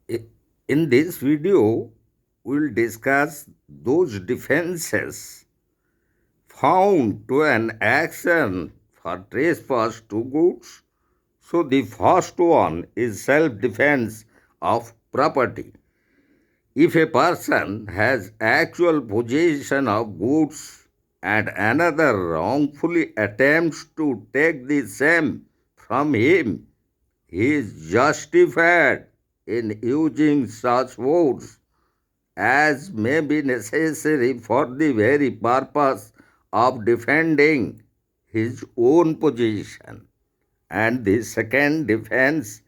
I- In this video, we'll discuss those defenses found to an action for trespass to goods. So, the first one is self defense of property. If a person has actual possession of goods and another wrongfully attempts to take the same from him, he is justified in using such words as may be necessary for the very purpose of defending his own position. And the second defense,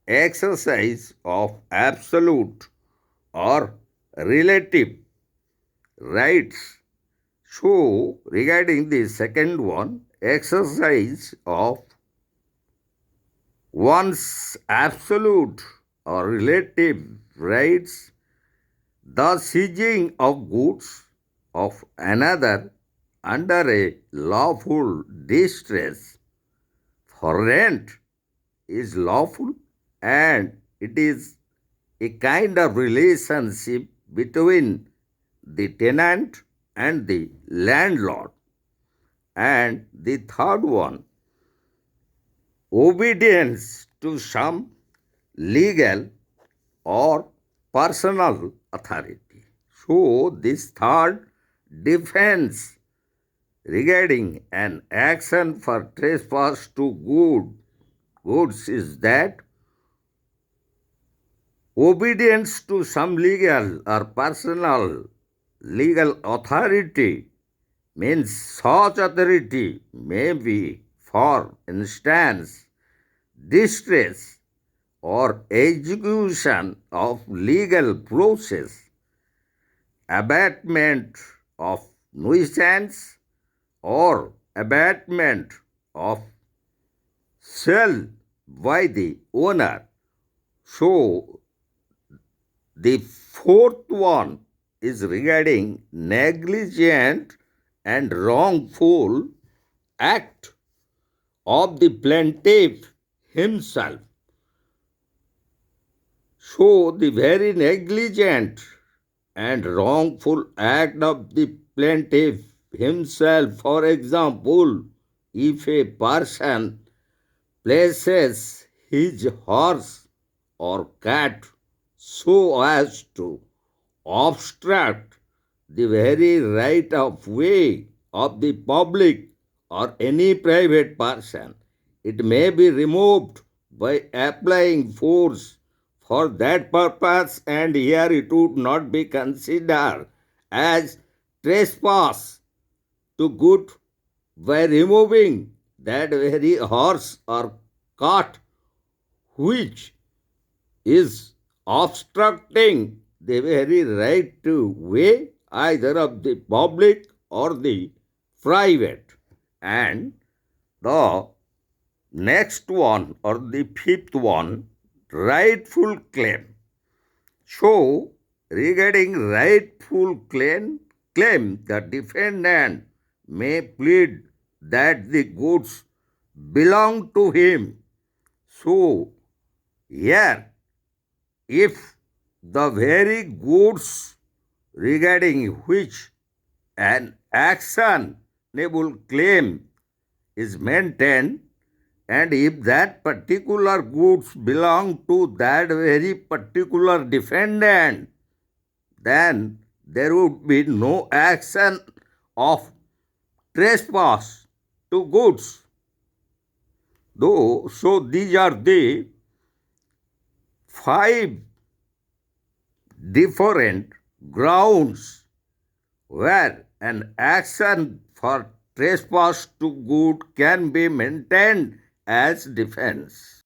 exercise of absolute or relative rights. So, regarding the second one, exercise of one's absolute or relative rights, the seizing of goods of another under a lawful distress for rent is lawful, and it is a kind of relationship between the tenant and the landlord. And the third one, obedience to some legal or personal authority. So, this third defense regarding an action for trespass to goods is that obedience to some legal or personal legal authority means such authority may be, for instance, distress or execution of legal process, abatement of nuisance, or abatement of sale by the owner. So, the fourth one is regarding negligent and wrongful act of the plaintiff himself. So, the very negligent and wrongful act of the plaintiff himself, for example, if a person places his horse or cat so as to obstruct the very right of way of the public or any private person, it may be removed by applying force for that purpose, and here it would not be considered as trespass to good by removing that very horse or cart which is obstructing the very right to way either of the public or the private. And the next one or the fifth one, rightful claim. So, regarding rightful claim, the defendant may plead that the goods belong to him. So, here, if the very goods regarding which an actionable claim is maintained, and if that particular goods belong to that very particular defendant, then there would be no action of trespass to goods. Though, so these are the five different grounds where an action for trespass to good can be maintained as defense.